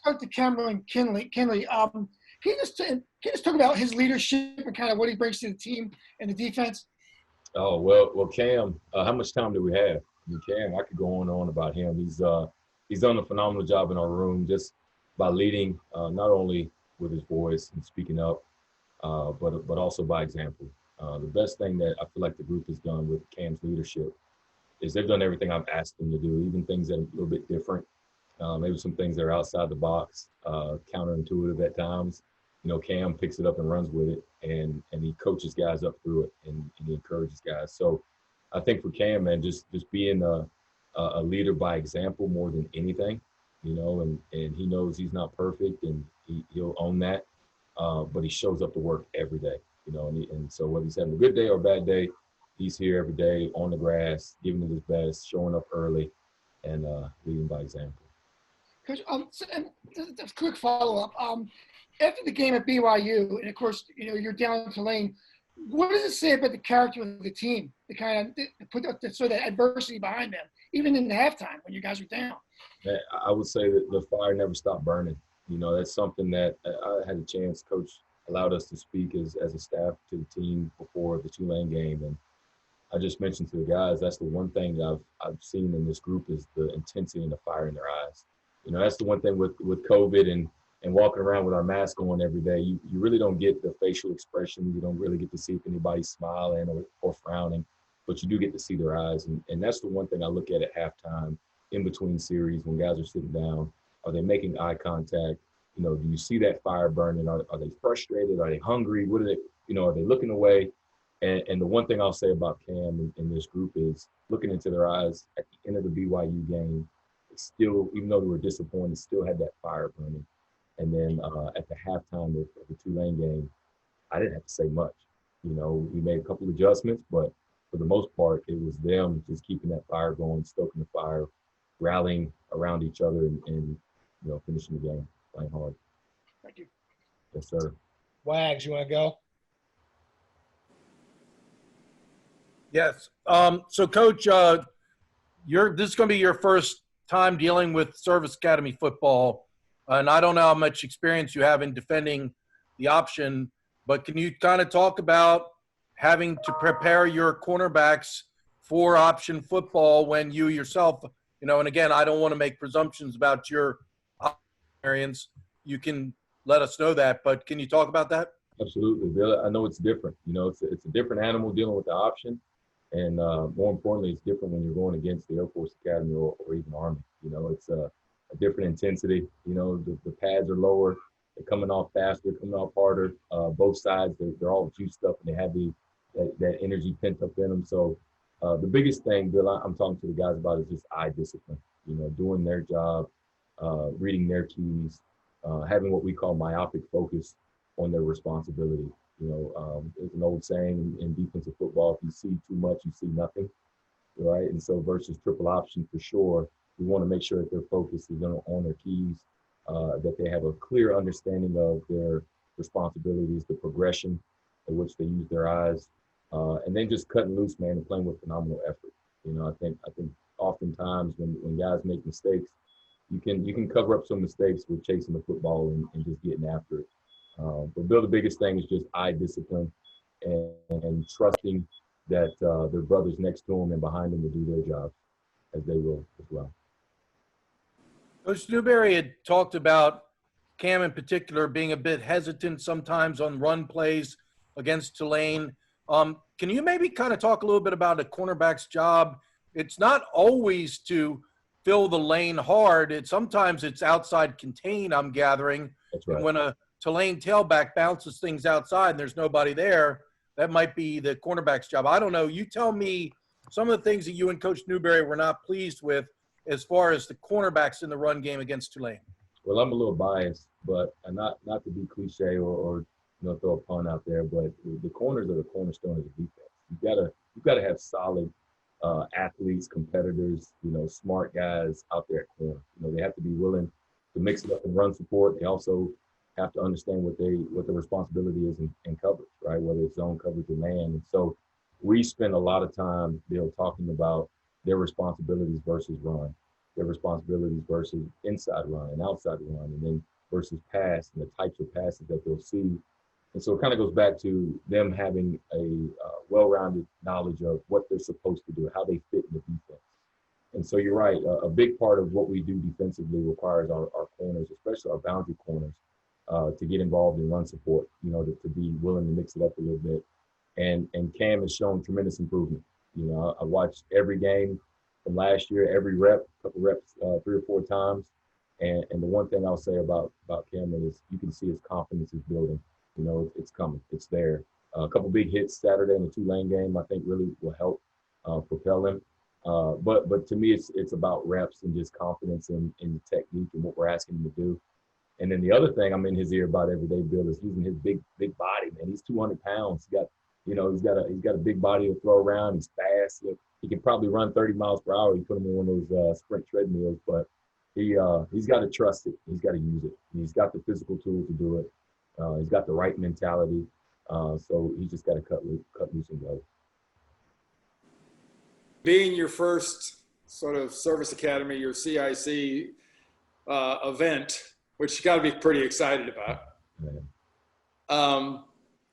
talk to Cameron Kinley. Can you just talk about his leadership and kind of what he brings to the team and the defense? Oh, well, Cam, how much time do we have? I mean, Cam, I could go on and on about him. He's done a phenomenal job in our room just by leading, not only with his voice and speaking up, but also by example. The best thing that I feel like the group has done with Cam's leadership is they've done everything I've asked them to do, even things that are a little bit different. Maybe some things that are outside the box, counterintuitive at times. Cam picks it up and runs with it, and he coaches guys up through it, and he encourages guys. So I think for Cam, man, just being a leader by example more than anything, and he knows he's not perfect, and he'll own that, but he shows up to work every day, and so whether he's having a good day or a bad day, he's here every day on the grass, giving it his best, showing up early, and leading by example. Coach, and just a quick follow-up. After the game at BYU, and of course, you're down in Tulane, what does it say about the character of the team to kind of put sort of that adversity behind them, even in the halftime when you guys were down? I would say that the fire never stopped burning. That's something that I had a chance. Coach allowed us to speak as a staff to the team before the Tulane game, and I just mentioned to the guys, that's the one thing that I've seen in this group is the intensity and the fire in their eyes. That's the one thing with COVID and walking around with our mask on every day, you really don't get the facial expression. You don't really get to see if anybody's smiling or frowning, but you do get to see their eyes. And that's the one thing I look at halftime, in between series, when guys are sitting down. Are they making eye contact? Do you see that fire burning? Are they frustrated? Are they hungry? What are they, are they looking away? And the one thing I'll say about Cam in this group is looking into their eyes at the end of the BYU game, still, even though they were disappointed, still had that fire burning. And then at the halftime of the Tulane game, I didn't have to say much. We made a couple adjustments, but for the most part, it was them just keeping that fire going, stoking the fire, rallying around each other, and finishing the game, playing hard. Thank you. Yes, sir. Wags, you want to go? Yes. So, Coach, this is going to be your first time dealing with Service Academy football, and I don't know how much experience you have in defending the option, but can you kind of talk about having to prepare your cornerbacks for option football when you yourself, and again, I don't want to make presumptions about your experience. You can let us know that, but can you talk about that? Absolutely, Bill. I know it's different. It's a different animal dealing with the option. And more importantly, it's different when you're going against the Air Force Academy or even Army. It's a different intensity. The pads are lower. They're coming off faster, coming off harder. Both sides, they're all juiced up, and they have that energy pent up in them. So the biggest thing, Bill, I'm talking to the guys about is just eye discipline. Doing their job, reading their keys, having what we call myopic focus on their responsibility. There's an old saying in defensive football, if you see too much, you see nothing, right? And so versus triple option, for sure, we want to make sure that their focus is on their keys, that they have a clear understanding of their responsibilities, the progression in which they use their eyes, and then just cutting loose, man, and playing with phenomenal effort. I think oftentimes when guys make mistakes, you can cover up some mistakes with chasing the football and just getting after it. But Bill, the biggest thing is just eye discipline and trusting that their brothers next to them and behind them will do their job as they will as well. Coach Newberry had talked about Cam in particular being a bit hesitant sometimes on run plays against Tulane. Can you maybe kind of talk a little bit about a cornerback's job? It's not always to fill the lane hard. Sometimes it's outside contain, I'm gathering. That's right. And when a Tulane tailback bounces things outside and there's nobody there, that might be the cornerback's job. I don't know. You tell me some of the things that you and Coach Newberry were not pleased with as far as the cornerbacks in the run game against Tulane. Well, I'm a little biased, but not to be cliche or throw a pun out there, but the corners are the cornerstone of the defense. You've got to have solid athletes, competitors, smart guys out there at corner. They have to be willing to mix it up and run support. They also have to understand what the responsibility is in coverage, right? Whether it's zone coverage or man. And so we spend a lot of time, Bill, talking about their responsibilities versus run. their responsibilities versus inside run and outside run, and then versus pass and the types of passes that they'll see. And so it kind of goes back to them having a well-rounded knowledge of what they're supposed to do, how they fit in the defense. And so you're right. A big part of what we do defensively requires our corners, especially our boundary corners, to get involved in run support, to be willing to mix it up a little bit. And Cam has shown tremendous improvement. I watched every game from last year, every rep, couple reps, 3 or 4 times. And the one thing I'll say about Cameron is you can see his confidence is building. It's coming. It's there. A couple big hits Saturday in the Tulane game, I think, really will help propel him. But to me, it's about reps and just confidence in the technique and what we're asking him to do. And then the other thing I'm in his ear about every day, Bill, is using his big body. Man, he's 200 pounds. He's got a big body to throw around. He's fast. He can probably run 30 miles per hour. You put him on one of those sprint treadmills, but he's got to trust it. He's got to use it. And he's got the physical tools to do it. He's got the right mentality. So he's just got to cut loose and go. Being your first sort of service academy, your CIC event, which you got to be pretty excited about.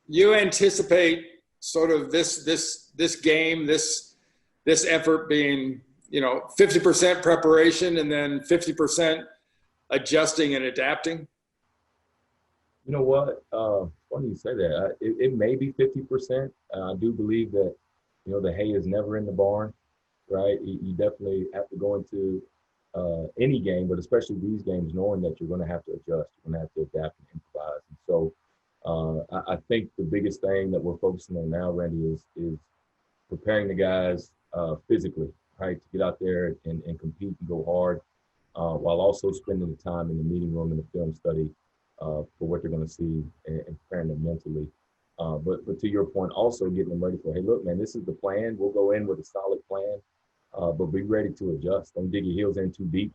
You anticipate sort of this game, this effort being 50% preparation and then 50% adjusting and adapting? You know what? Funny you say that. It may be 50%. I do believe that the hay is never in the barn, right? You definitely have to go into any game, but especially these games, knowing that you're going to have to adjust, you're going to have to adapt and improvise. And so I think the biggest thing that we're focusing on now, Randy, is preparing the guys physically, right, to get out there and compete and go hard, while also spending the time in the meeting room and the film study for what they're going to see and preparing them mentally. But to your point, also getting them ready for, hey, look, man, this is the plan. We'll go in with a solid plan, but be ready to adjust. Don't dig your heels in too deep,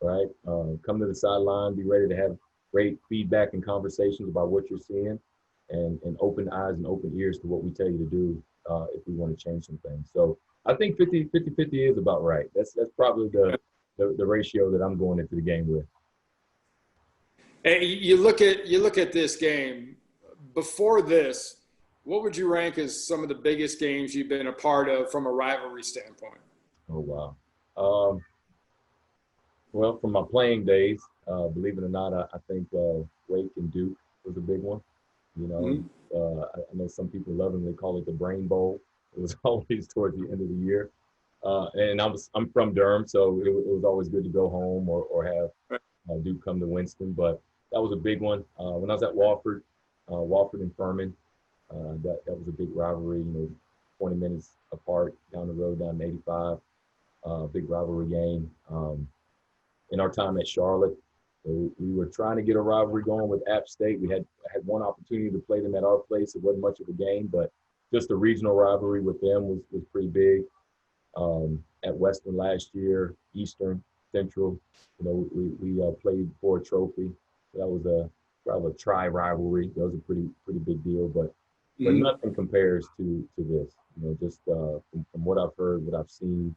right? Come to the sideline, be ready to have great feedback and conversations about what you're seeing, and open eyes and open ears to what we tell you to do if we want to change some things. So I think 50 is about right. That's probably the ratio that I'm going into the game with. Hey, you look at this game. Before this, what would you rank as some of the biggest games you've been a part of from a rivalry standpoint? Oh, wow. Well, from my playing days, believe it or not, I think Wake and Duke was a big one. I know some people lovingly call it the Brain Bowl. It was always towards the end of the year. And I'm from Durham, so it was always good to go home or have Duke come to Winston. But that was a big one. When I was at Wofford and Furman, that was a big rivalry, 20 minutes apart down the road, down to 85. Big rivalry game. In our time at Charlotte, we were trying to get a rivalry going with App State. We had one opportunity to play them at our place. It wasn't much of a game, but just a regional rivalry with them was pretty big. At Western last year, Eastern, Central, we played for a trophy. So that was probably a tri-rivalry. That was a pretty big deal, but nothing compares to this. Just from what I've heard, what I've seen,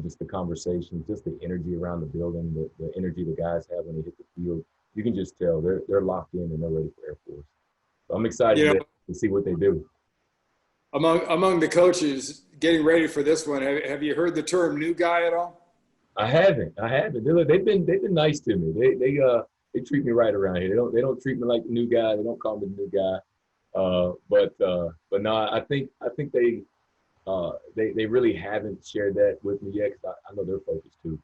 just the conversation, just the energy around the building, the energy the guys have when they hit the field. You can just tell they're locked in and they're ready for Air Force. So I'm excited to see what they do. Among the coaches getting ready for this one, have you heard the term "new guy" at all? I haven't. They've been nice to me. They treat me right around here. They don't treat me like the new guy. They don't call me the new guy. But no, I think they really haven't shared that with me yet, because I know they're focused too.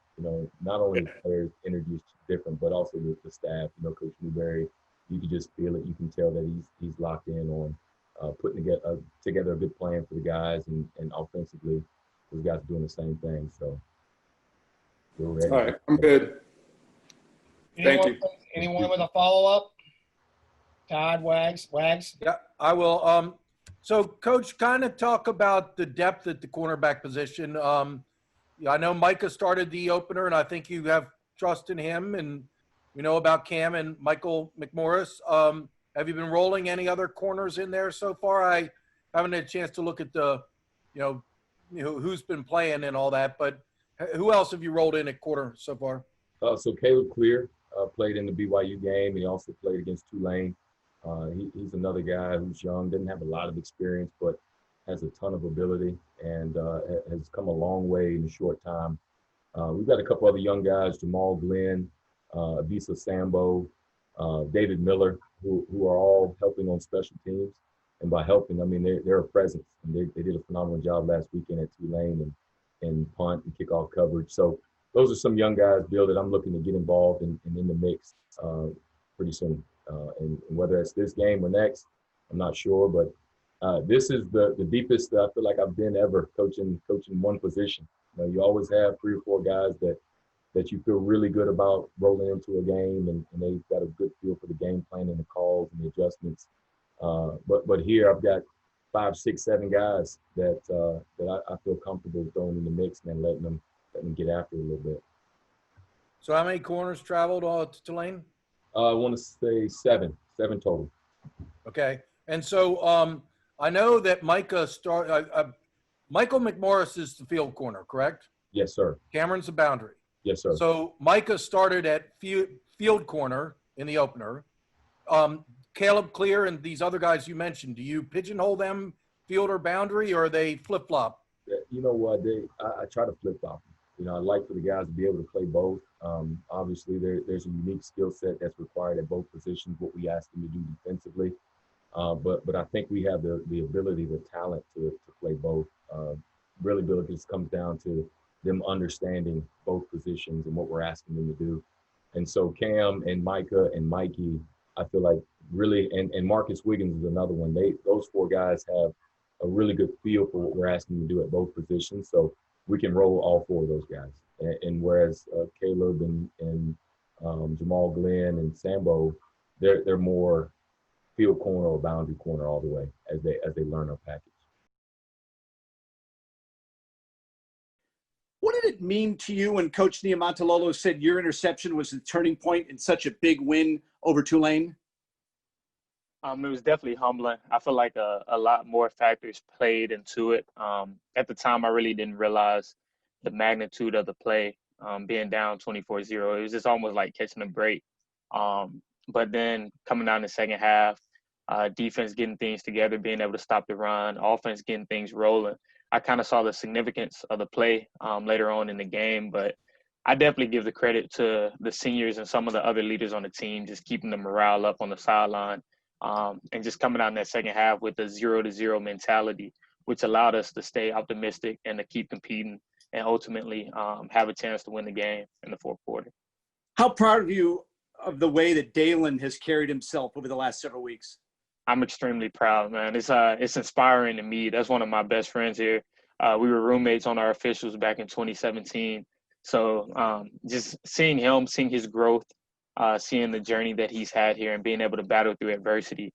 Not only the players' energy is different, but also the staff. Coach Newberry, you can just feel it. You can tell that he's locked in on putting together a good plan for the guys, and offensively, those guys are doing the same thing. So we're ready. All right, I'm good. Thank you. Anyone with a follow-up? Todd, Wags? Yeah, I will. So, Coach, kind of talk about the depth at the cornerback position. I know Micah started the opener, and I think you have trust in him, and we know about Cam and Michael McMorris. Have you been rolling any other corners in there so far? I haven't had a chance to look at the, who's been playing and all that, but Who else have you rolled in at corner so far? So Caleb Clear played in the BYU game, and he also played against Tulane. He's another guy who's young, didn't have a lot of experience, but has a ton of ability and has come a long way in a short time. We've got a couple other young guys, Jamal Glenn, Avisa Sambo, David Miller, who are all helping on special teams. And by helping, I mean they're a presence, and they did a phenomenal job last weekend at Tulane and punt and kickoff coverage. So those are some young guys, Bill, that I'm looking to get involved in the mix pretty soon. And whether it's this game or next, I'm not sure, but this is the deepest I feel like I've been ever coaching one position. You know, you always have 3 or 4 guys that you feel really good about rolling into a game, and they've got a good feel for the game plan and the calls and the adjustments. But here I've got 5, 6, 7 guys that I feel comfortable throwing in the mix and then letting them get after it a little bit. So how many corners traveled to Tulane? I want to say 7 total. Okay. And so I know that Michael McMorris is the field corner, correct? Yes, sir. Cameron's the boundary. Yes, sir. So Micah started at field corner in the opener. Caleb Clear and these other guys you mentioned, do you pigeonhole them field or boundary, or are they flip-flop? You know what? I try to flip-flop them. You know, I like for the guys to be able to play both. Obviously, there's a unique skill set that's required at both positions, what we ask them to do defensively. But I think we have the ability, the talent to play both. Really, Bill, it just comes down to them understanding both positions and what we're asking them to do. And so Cam and Micah and Mikey, I feel like really, and Marcus Wiggins is another one. Those 4 guys have a really good feel for what we're asking them to do at both positions. So we can roll all 4 of those guys. And whereas Caleb and Jamal Glenn and Sambo, they're more field corner or boundary corner all the way as they learn our package. What did it mean to you when Coach Niumatalolo said your interception was the turning point in such a big win over Tulane? It was definitely humbling. I feel like a lot more factors played into it. At the time, I really didn't realize the magnitude of the play, being down 24-0. It was just almost like catching a break. But then coming down the second half, defense getting things together, being able to stop the run, offense getting things rolling. I kind of saw the significance of the play later on in the game, but I definitely give the credit to the seniors and some of the other leaders on the team, just keeping the morale up on the sideline and just coming out in that second half with a 0-0 mentality, which allowed us to stay optimistic and to keep competing and ultimately have a chance to win the game in the fourth quarter. How proud are you of the way that Dalen has carried himself over the last several weeks? I'm extremely proud, man. It's inspiring to me. That's one of my best friends here. We were roommates on our officials back in 2017. So just seeing him, seeing his growth, seeing the journey that he's had here and being able to battle through adversity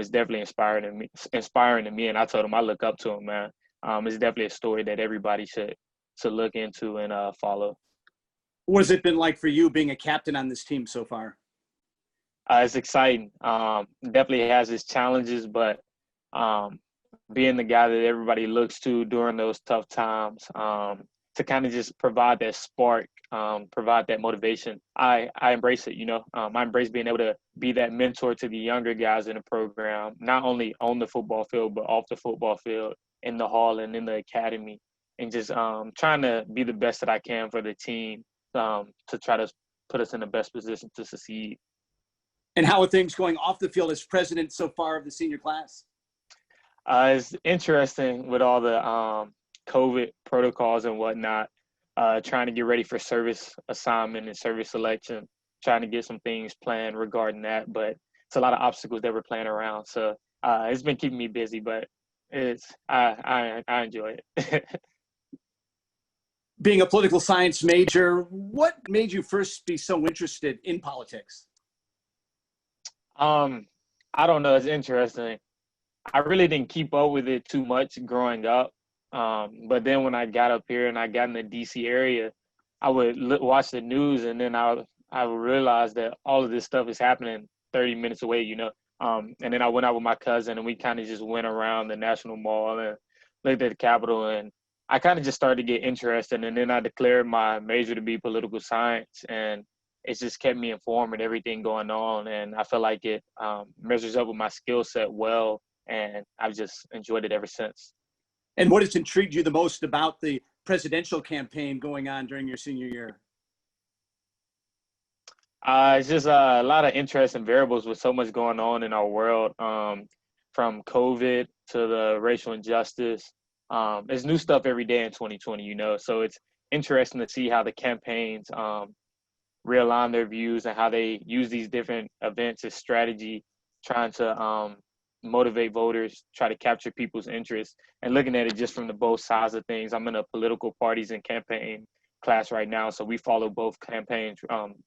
is definitely inspiring to me. And I told him I look up to him, man. It's definitely a story that everybody should look into and follow. What has it been like for you being a captain on this team so far? It's exciting. Definitely has its challenges, but being the guy that everybody looks to during those tough times, to kind of just provide that spark, provide that motivation, I embrace it, you know. I embrace being able to be that mentor to the younger guys in the program, not only on the football field, but off the football field, in the hall and in the academy, and just trying to be the best that I can for the team to try to put us in the best position to succeed. And how are things going off the field as president so far of the senior class? It's interesting with all the COVID protocols and whatnot, trying to get ready for service assignment and service selection, trying to get some things planned regarding that. But it's a lot of obstacles that we're playing around. So it's been keeping me busy, but I enjoy it. Being a political science major, what made you first be so interested in politics? I don't know. It's interesting. I really didn't keep up with it too much growing up. But then when I got up here and I got in the DC area, I would watch the news, and then I would realize that all of this stuff is happening 30 minutes away, you know. And then I went out with my cousin, and we kind of just went around the National Mall and looked at the Capitol, and I kind of just started to get interested, and then I declared my major to be political science, and it's just kept me informed with everything going on, and I feel like it measures up with my skill set well, and I've just enjoyed it ever since. And what has intrigued you the most about the presidential campaign going on during your senior year? It's just a lot of interesting variables with so much going on in our world, from COVID to the racial injustice. There's new stuff every day in 2020, you know, so it's interesting to see how the campaigns realign their views and how they use these different events as strategy, trying to motivate voters, try to capture people's interest, and looking at it just from the both sides of things. I'm in a political parties and campaign class right now, so we follow both campaigns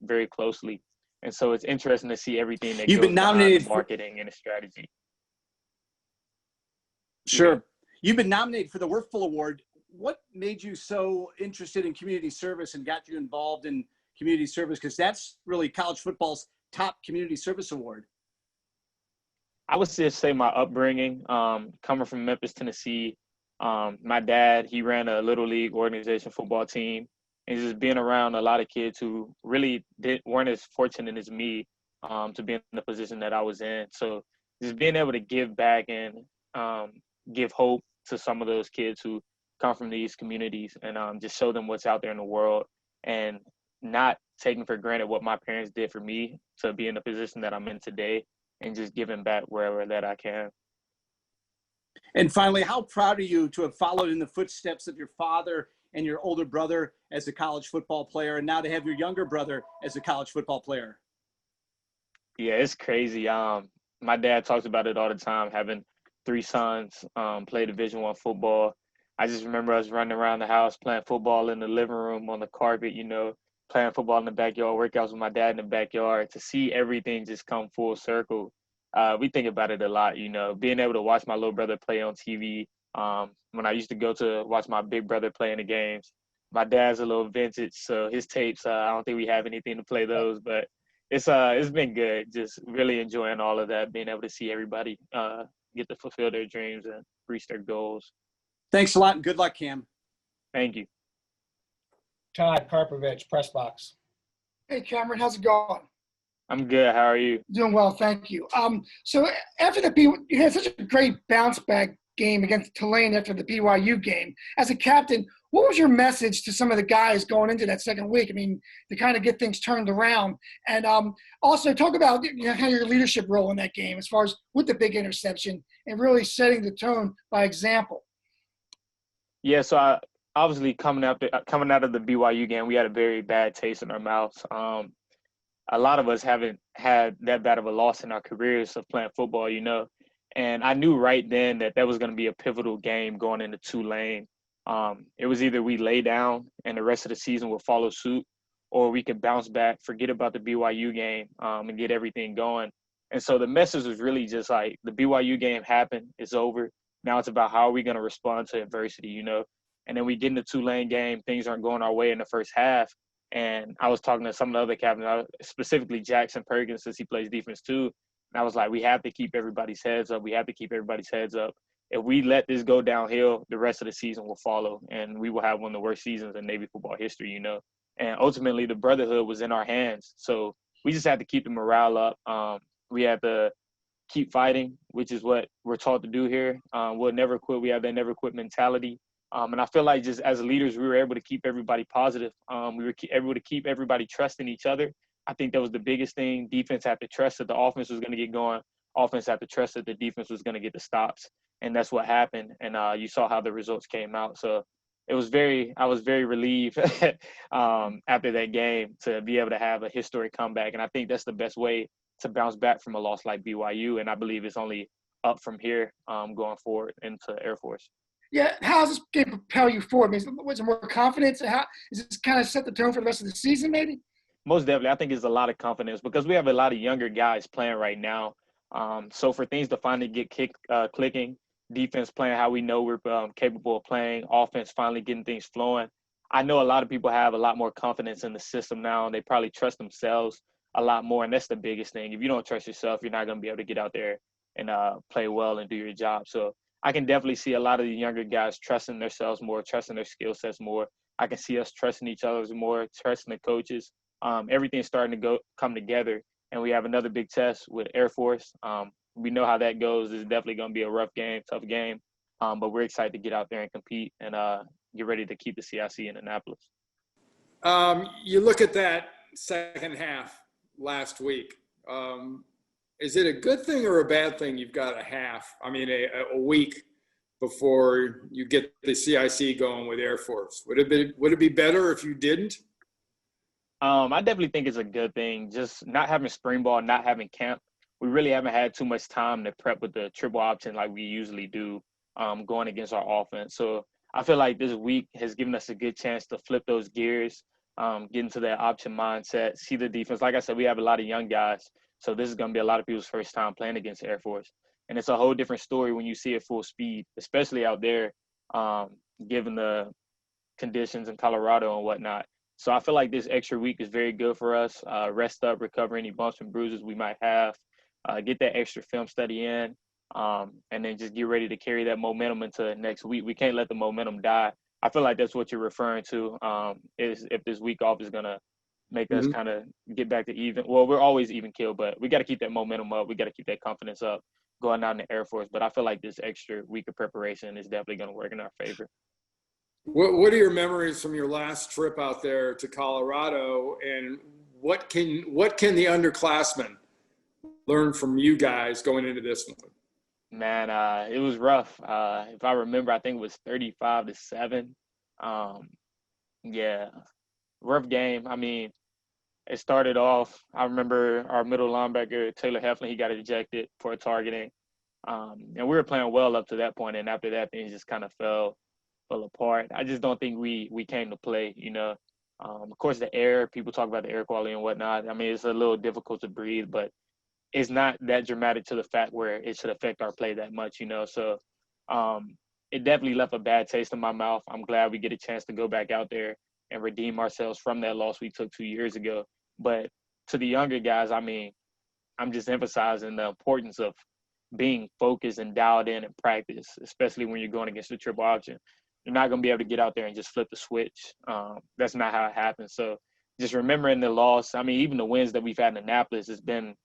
very closely, and so it's interesting to see everything that You've goes been behind nominated the for marketing and the strategy. Sure. You've been nominated for the Workful Award. What made you so interested in community service and got you involved in community service? Because that's really college football's top community service award. I would just say my upbringing, coming from Memphis, Tennessee. My dad, he ran a little league organization football team, and just being around a lot of kids who really weren't as fortunate as me to be in the position that I was in. So just being able to give back and give hope to some of those kids who come from these communities, and just show them what's out there in the world, and not taking for granted what my parents did for me to be in the position that I'm in today, and just giving back wherever that I can. And finally, how proud are you to have followed in the footsteps of your father and your older brother as a college football player, and now to have your younger brother as a college football player? Yeah, it's crazy. My dad talks about it all the time, having three sons play Division I football. I just remember us running around the house, playing football in the living room on the carpet, you know, playing football in the backyard, workouts with my dad in the backyard. To see everything just come full circle, we think about it a lot, you know, being able to watch my little brother play on TV. When I used to go to watch my big brother play in the games, my dad's a little vintage, so his tapes, I don't think we have anything to play those, but it's been good. Just really enjoying all of that, being able to see everybody get to fulfill their dreams and reach their goals. Thanks a lot, and good luck, Cam. Thank you. Todd Karpovich, press box. Hey, Cameron, how's it going? I'm good. How are you? Doing well, thank you. So after you had such a great bounce back game against Tulane after the BYU game. As a captain, what was your message to some of the guys going into that second week? I mean, to kind of get things turned around, and also talk about kind of your leadership role in that game, as far as with the big interception and really setting the tone by example. Yeah, so obviously coming out of the BYU game, we had a very bad taste in our mouths. A lot of us haven't had that bad of a loss in our careers of playing football, you know. And I knew right then that was going to be a pivotal game going into Tulane. It was either we lay down and the rest of the season will follow suit, or we could bounce back, forget about the BYU game, and get everything going. And so the message was really just like, the BYU game happened, it's over. Now it's about how are we going to respond to adversity, you know. And then we get in the Tulane game, things aren't going our way in the first half. And I was talking to some of the other captains, specifically Jackson Perkins, since he plays defense too. And I was like, we have to keep everybody's heads up. We have to keep everybody's heads up. If we let this go downhill, the rest of the season will follow, and we will have one of the worst seasons in Navy football history, you know. And ultimately, the brotherhood was in our hands. So we just had to keep the morale up. We had to keep fighting, which is what we're taught to do here. We'll never quit. We have that never quit mentality. And I feel like just as leaders, we were able to keep everybody positive. We were able to keep everybody trusting each other. I think that was the biggest thing. Defense had to trust that the offense was going to get going. Offense had to trust that the defense was going to get the stops. And that's what happened. And you saw how the results came out. So I was very relieved after that game to be able to have a historic comeback. And I think that's the best way to bounce back from a loss like BYU. And I believe it's only up from here going forward into Air Force. Yeah, how does this game propel you forward? I mean, was it more confidence? How is this kind of set the tone for the rest of the season, maybe? Most definitely. I think it's a lot of confidence because we have a lot of younger guys playing right now. So for things to finally get clicking, defense playing how we know we're capable of playing, offense finally getting things flowing, I know a lot of people have a lot more confidence in the system now, and they probably trust themselves a lot more, and that's the biggest thing. If you don't trust yourself, you're not going to be able to get out there and play well and do your job. So I can definitely see a lot of the younger guys trusting themselves more, trusting their skill sets more. I can see us trusting each other more, trusting the coaches. Everything's starting to come together, and we have another big test with Air Force. We know how that goes. It's definitely going to be a rough game, tough game, but we're excited to get out there and compete and get ready to keep the CIC in Annapolis. You look at that second half last week. Is it a good thing or a bad thing you've got a week before you get the CIC going with Air Force? Would it be better if you didn't? I definitely think it's a good thing. Just not having spring ball, not having camp. We really haven't had too much time to prep with the triple option like we usually do going against our offense. So I feel like this week has given us a good chance to flip those gears, get into that option mindset, see the defense. Like I said, we have a lot of young guys. So this is going to be a lot of people's first time playing against Air Force. And it's a whole different story when you see it full speed, especially out there, given the conditions in Colorado and whatnot. So I feel like this extra week is very good for us. Rest up, recover any bumps and bruises we might have, get that extra film study in, and then just get ready to carry that momentum into next week. We can't let the momentum die. I feel like that's what you're referring to, is if this week off is going to make us kind of get back to even. Well, we're always even killed, but we got to keep that momentum up. We got to keep that confidence up going out in the Air Force. But I feel like this extra week of preparation is definitely going to work in our favor. What are your memories from your last trip out there to Colorado, and what can the underclassmen learn from you guys going into this one? Man, it was rough. If I remember, I think it was 35-7. Yeah, rough game. I mean, it started off, I remember our middle linebacker, Taylor Heflin, he got ejected for targeting. And we were playing well up to that point, and after that, things just kind of fell apart. I just don't think we came to play, you know. Of course, the air, people talk about the air quality and whatnot. I mean, it's a little difficult to breathe, but it's not that dramatic to the fact where it should affect our play that much, you know. So it definitely left a bad taste in my mouth. I'm glad we get a chance to go back out there and redeem ourselves from that loss we took 2 years ago. But to the younger guys, I mean, I'm just emphasizing the importance of being focused and dialed in practice, especially when you're going against the triple option. You're not going to be able to get out there and just flip the switch. That's not how it happens. So just remembering the loss, I mean, even the wins that we've had in Annapolis has been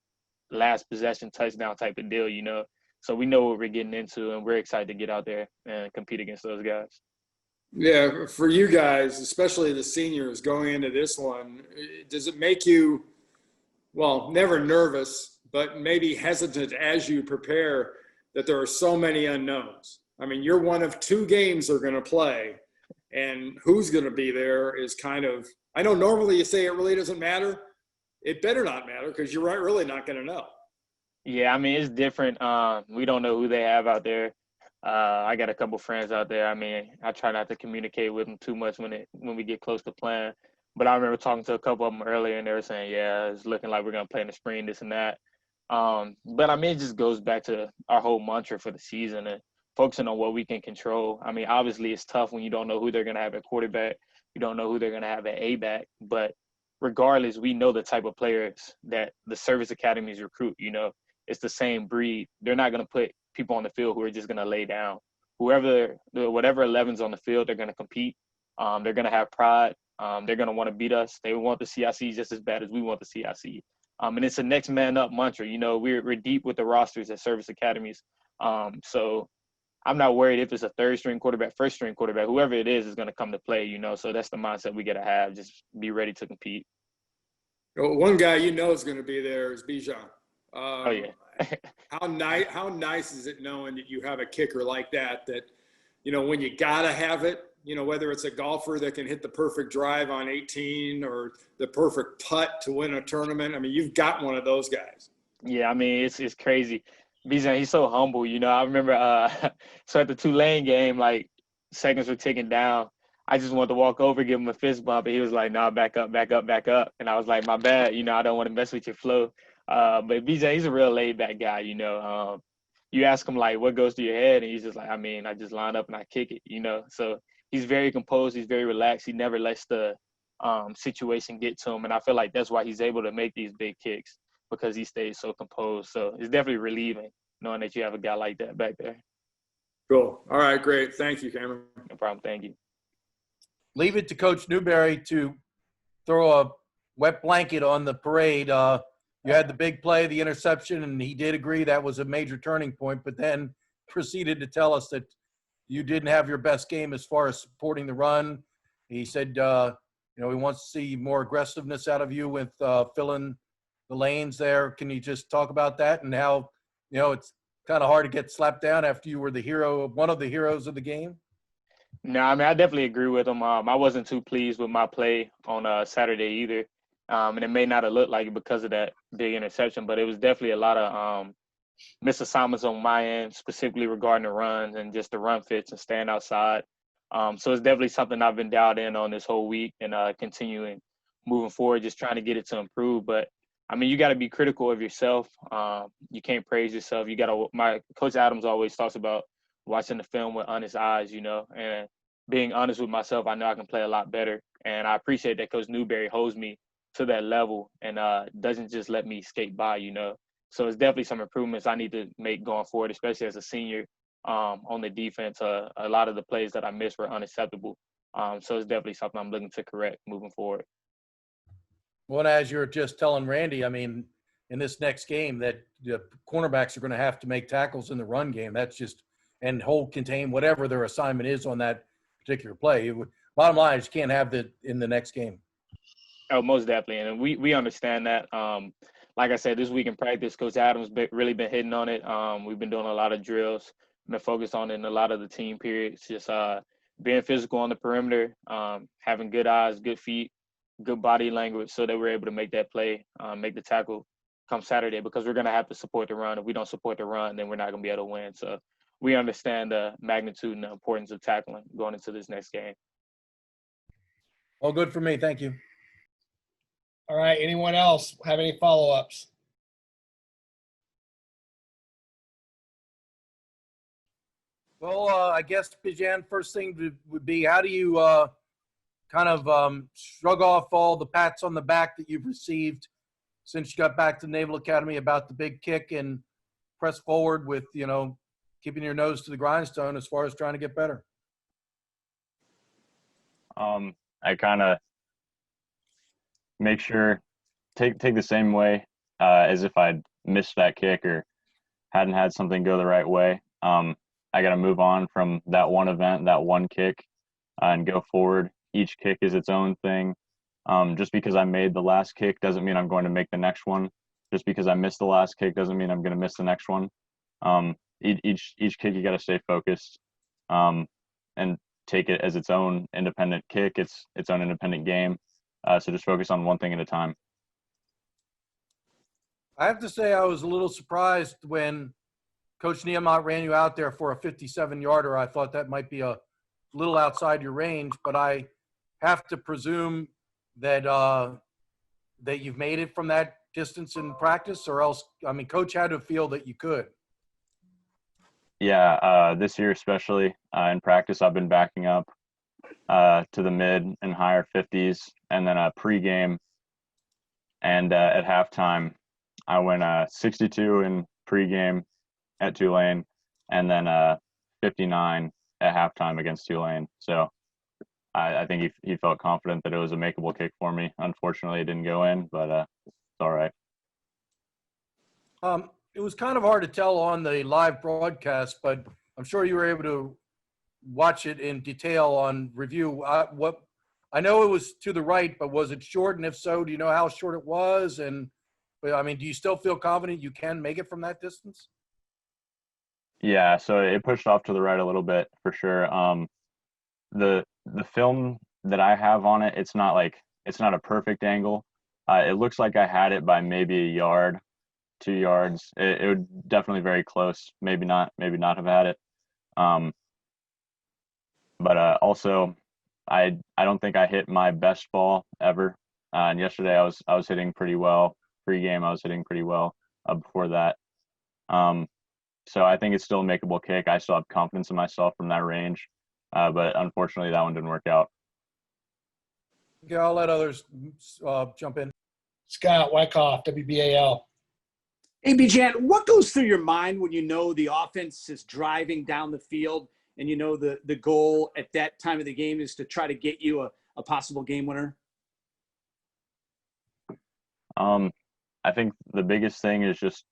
last possession touchdown type of deal, you know. So we know what we're getting into, and we're excited to get out there and compete against those guys. Yeah, for you guys, especially the seniors going into this one, does it make you, well, never nervous, but maybe hesitant as you prepare that there are so many unknowns? I mean, you're one of 2 games they're going to play, and who's going to be there is kind of – I know normally you say it really doesn't matter. It better not matter because you're really not going to know. Yeah, I mean, it's different. We don't know who they have out there. I got a couple friends out there. I mean, I try not to communicate with them too much when we get close to playing. But I remember talking to a couple of them earlier, and they were saying, yeah, it's looking like we're going to play in the spring, this and that. But, I mean, it just goes back to our whole mantra for the season and focusing on what we can control. I mean, obviously it's tough when you don't know who they're going to have at quarterback. You don't know who they're going to have at A-back. But regardless, we know the type of players that the service academies recruit, you know. It's the same breed. They're not going to put people on the field who are just going to lay down. Whatever 11's on the field, they're going to compete. They're going to have pride. They're going to want to beat us. They want the CIC just as bad as we want the CIC. And it's a next man up mantra. You know, we're deep with the rosters at service academies. So I'm not worried if it's a third string quarterback, first string quarterback, whoever it is going to come to play, you know. So that's the mindset we got to have. Just be ready to compete. Well, one guy you know is going to be there is Bijan. Oh, yeah. How nice is it knowing that you have a kicker like that, you know, when you got to have it, you know, whether it's a golfer that can hit the perfect drive on 18 or the perfect putt to win a tournament. I mean, you've got one of those guys. Yeah, I mean, it's crazy. Bijan, he's so humble, you know. I remember so at the Tulane game, like, seconds were ticking down. I just wanted to walk over, give him a fist bump, and he was like, nah, back up. And I was like, my bad, you know, I don't want to mess with your flow. But Bijan, he's a real laid-back guy, you know. You ask him, like, what goes through your head, and he's just like, I mean, I just line up and I kick it, you know. So he's very composed. He's very relaxed. He never lets the situation get to him, and I feel like that's why he's able to make these big kicks because he stays so composed. So it's definitely relieving knowing that you have a guy like that back there. Cool. All right, great. Thank you, Cameron. No problem. Thank you. Leave it to Coach Newberry to throw a wet blanket on the parade. You had the big play, the interception, and he did agree that was a major turning point, but then proceeded to tell us that you didn't have your best game as far as supporting the run. He said, he wants to see more aggressiveness out of you with filling the lanes there. Can you just talk about that and how, it's kind of hard to get slapped down after you were the hero, one of the heroes of the game? No, I mean, I definitely agree with him. I wasn't too pleased with my play on Saturday either. And it may not have looked like it because of that big interception, but it was definitely a lot of missed assignments on my end, specifically regarding the runs and just the run fits and staying outside. So it's definitely something I've been dialed in on this whole week and continuing moving forward, just trying to get it to improve. But I mean, you got to be critical of yourself. You can't praise yourself. My Coach Adams always talks about watching the film with honest eyes, and being honest with myself. I know I can play a lot better. And I appreciate that Coach Newberry holds me to that level and doesn't just let me skate by, So it's definitely some improvements I need to make going forward, especially as a senior on the defense. A lot of the plays that I missed were unacceptable. So it's definitely something I'm looking to correct moving forward. Well, as you were just telling Randy, I mean, in this next game that the cornerbacks are going to have to make tackles in the run game. That's just – and hold, contain, whatever their assignment is on that particular play. Bottom line is you can't have that in the next game. Oh, most definitely. And we understand that. Like I said, this week in practice, Coach Adams really been hitting on it. We've been doing a lot of drills, been focused on it in a lot of the team periods, just being physical on the perimeter, having good eyes, good feet, good body language so that we're able to make that play, make the tackle come Saturday, because we're going to have to support the run. If we don't support the run, then we're not going to be able to win. So we understand the magnitude and the importance of tackling going into this next game. All good for me. Thank you. All right. Anyone else have any follow-ups? Well, I guess, Bijan, first thing would be, how do you kind of shrug off all the pats on the back that you've received since you got back to Naval Academy about the big kick and press forward with, keeping your nose to the grindstone as far as trying to get better? I kind of make sure take the same way as if I'd missed that kick or hadn't had something go the right way. I got to move on from that one event, that one kick, and go forward. Each kick is its own thing. Just because I made the last kick doesn't mean I'm going to make the next one. Just because I missed the last kick doesn't mean I'm going to miss the next one. Each kick, you got to stay focused and take it as its own independent kick, its own independent game. So just focus on one thing at a time. I have to say I was a little surprised when Coach Niemot ran you out there for a 57-yarder. I thought that might be a little outside your range, but I have to presume that that you've made it from that distance in practice, or else, I mean, Coach had to feel that you could. Yeah, this year especially in practice, I've been backing up to the mid and higher 50s, and then pregame and at halftime, I went 62 in pregame at Tulane, and then 59 at halftime against Tulane. So I think he felt confident that it was a makeable kick for me. Unfortunately, it didn't go in, but it's all right. It was kind of hard to tell on the live broadcast, but I'm sure you were able to watch it in detail on review. I know it was to the right, but was it short? And if so, do you know how short it was? And I mean, do you still feel confident you can make it from that distance? Yeah, so it pushed off to the right a little bit for sure. The film that I have on it, it's not a perfect angle. It looks like I had it by maybe a yard, 2 yards. It would definitely very close. Maybe not have had it. But also, I don't think I hit my best ball ever. And yesterday I was hitting pretty well. Pre-game I was hitting pretty well. Before that, so I think it's still a makeable kick. I still have confidence in myself from that range, but unfortunately that one didn't work out. Okay, I'll let others jump in. Scott Wyckoff, WBAL. Hey, Bijan, what goes through your mind when you know the offense is driving down the field and you know the goal at that time of the game is to try to get you a possible game winner? I think the biggest thing is just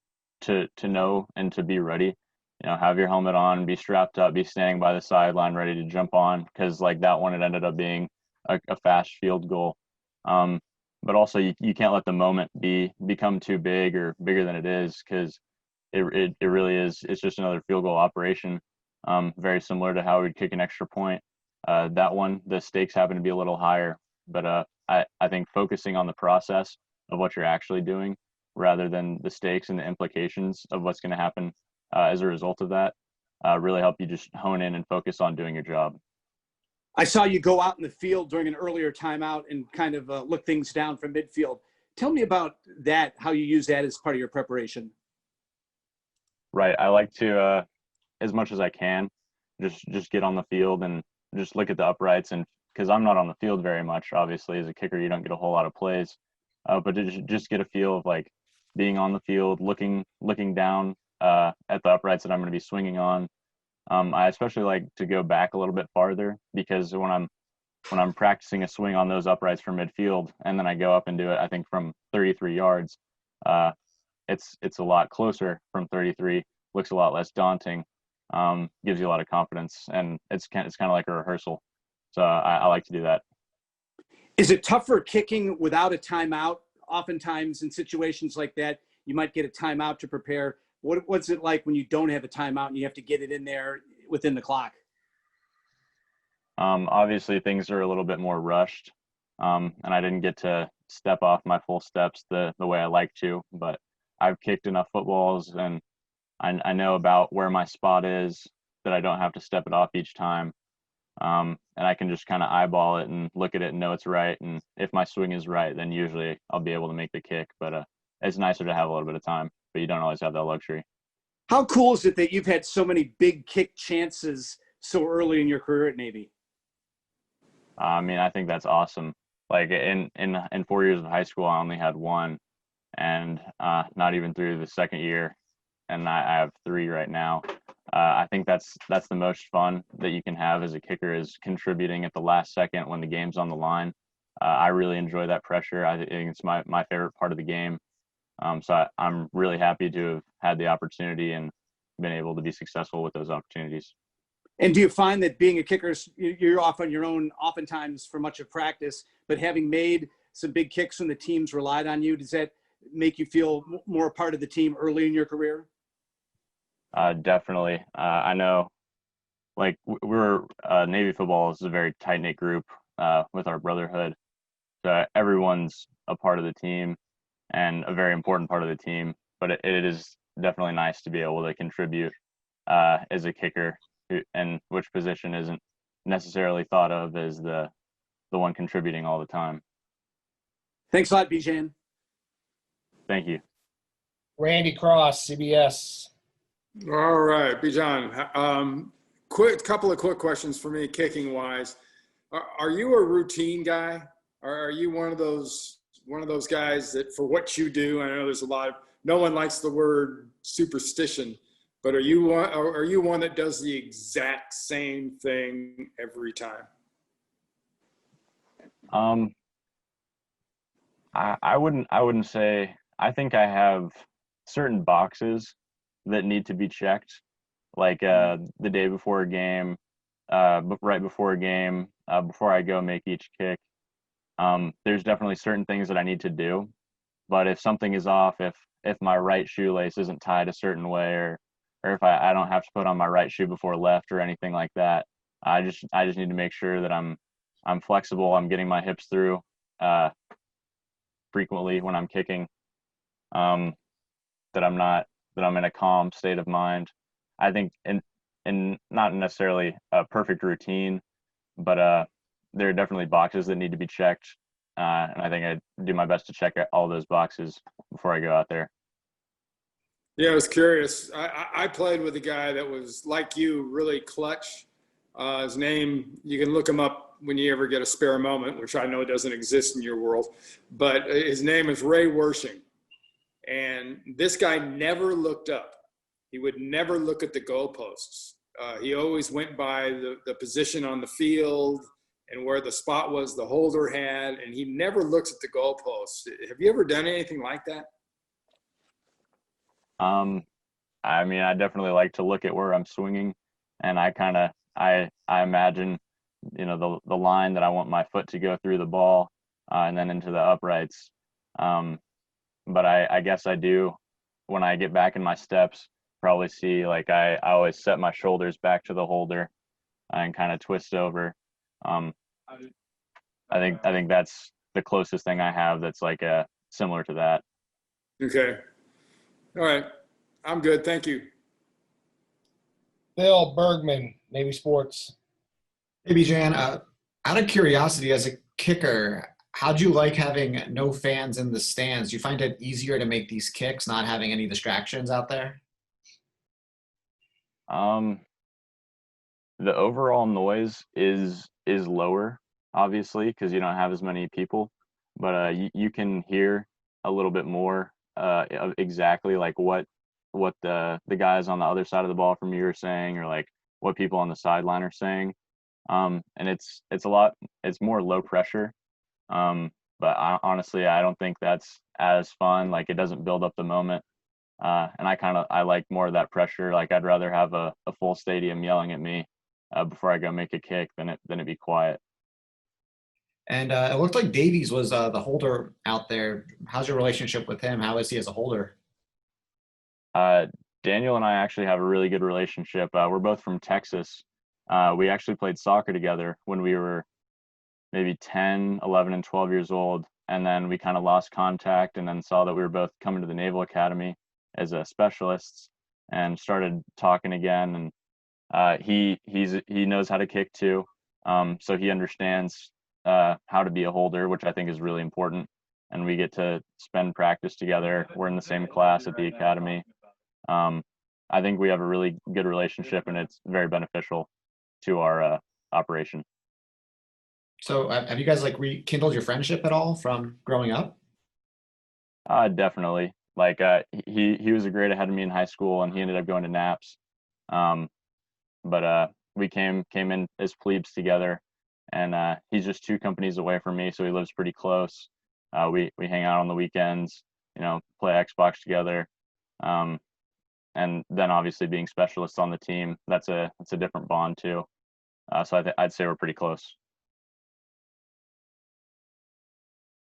to know and to be ready. You know, have your helmet on, be strapped up, be standing by the sideline, ready to jump on. Because like that one, it ended up being a fast field goal. But also, you can't let the moment become too big or bigger than it is, because it really is. It's just another field goal operation. Very similar to how we'd kick an extra point. That one, the stakes happen to be a little higher. But I think focusing on the process of what you're actually doing rather than the stakes and the implications of what's going to happen as a result of that really help you just hone in and focus on doing your job. I saw you go out in the field during an earlier timeout and kind of look things down from midfield. Tell me about that, how you use that as part of your preparation. Right. I like to, as much as I can, just get on the field and just look at the uprights. And because I'm not on the field very much, obviously, as a kicker, you don't get a whole lot of plays. But to just get a feel of like being on the field, looking down at the uprights that I'm going to be swinging on. I especially like to go back a little bit farther, because when I'm practicing a swing on those uprights from midfield, and then I go up and do it, I think from 33 yards, it's a lot closer from 33, looks a lot less daunting, gives you a lot of confidence, and it's kind of like a rehearsal. So I like to do that. Is it tougher kicking without a timeout? Oftentimes in situations like that, you might get a timeout to prepare. What's it like when you don't have a timeout and you have to get it in there within the clock? Obviously, things are a little bit more rushed, and I didn't get to step off my full steps the way I like to. But I've kicked enough footballs, and I know about where my spot is, that I don't have to step it off each time. And I can just kind of eyeball it and look at it and know it's right. And if my swing is right, then usually I'll be able to make the kick. But it's nicer to have a little bit of time, but you don't always have that luxury. How cool is it that you've had so many big kick chances so early in your career at Navy? I mean, I think that's awesome. Like in 4 years of high school, I only had one, and not even through the second year, and I have 3 right now. I think that's the most fun that you can have as a kicker, is contributing at the last second when the game's on the line. I really enjoy that pressure. I think it's my favorite part of the game. So I'm really happy to have had the opportunity and been able to be successful with those opportunities. And do you find that being a kicker, you're off on your own oftentimes for much of practice, but having made some big kicks when the teams relied on you, does that make you feel more a part of the team early in your career? Definitely. I know, like we're Navy football is a very tight-knit group with our brotherhood. So everyone's a part of the team and a very important part of the team. But it is definitely nice to be able to contribute as a kicker, and which position isn't necessarily thought of as the one contributing all the time. Thanks a lot, Bijan. Thank you. Randy Cross, CBS. All right, Bijan. Couple of quick questions for me, kicking wise. Are you a routine guy? Or are you one of those guys that, for what you do, I know there's a lot of, no one likes the word superstition, but are you one that does the exact same thing every time? I wouldn't say. I think I have certain boxes that need to be checked, like the day before a game, right before a game, before I go make each kick. There's definitely certain things that I need to do, but if something is off, if my right shoelace isn't tied a certain way, or if I don't have to put on my right shoe before left or anything like that, I just need to make sure that I'm flexible. I'm getting my hips through frequently when I'm kicking. That I'm in a calm state of mind. I think in not necessarily a perfect routine, but there are definitely boxes that need to be checked. And I think I do my best to check all those boxes before I go out there. Yeah, I was curious. I played with a guy that was like you, really clutch. His name, you can look him up when you ever get a spare moment, which I know doesn't exist in your world. But his name is Ray Wershing. And this guy never looked up. He would never look at the goalposts. He always went by the position on the field and where the spot was the holder had, and he never looks at the goalposts. Have you ever done anything like that? I mean, I definitely like to look at where I'm swinging, and I imagine, the line that I want my foot to go through the ball, and then into the uprights. But I guess I do, when I get back in my steps, probably see, like, I always set my shoulders back to the holder and kind of twist over. I think that's the closest thing I have that's like similar to that. Okay. All right. I'm good. Thank you. Bill Bergman, Navy Sports. Hey, Bijan, out of curiosity, as a kicker, how'd you like having no fans in the stands? Do you find it easier to make these kicks, not having any distractions out there? The overall noise is lower, obviously, because you don't have as many people, but you can hear a little bit more of exactly like what the guys on the other side of the ball from you are saying, or like what people on the sideline are saying. And it's more low pressure. But honestly, I don't think that's as fun. Like, it doesn't build up the moment. And I like more of that pressure. Like, I'd rather have a full stadium yelling at me before I go make a kick than it be quiet. And it looked like Davies was the holder out there. How's your relationship with him? How is he as a holder? Daniel and I actually have a really good relationship. We're both from Texas. We actually played soccer together when we were maybe 10, 11, and 12 years old. And then we kind of lost contact, and then saw that we were both coming to the Naval Academy as specialists, and started talking again. And he knows how to kick too. So he understands how to be a holder, which I think is really important. And we get to spend practice together. We're in the same class at the academy. I think we have a really good relationship, and it's very beneficial to our operation. So have you guys like rekindled your friendship at all from growing up? Definitely. Like, he was a grade ahead of me in high school, and he ended up going to Naps. But we came in as plebes together, and he's just 2 companies away from me, so he lives pretty close. We hang out on the weekends, play Xbox together. And then obviously being specialists on the team, that's a different bond too. So I'd say we're pretty close.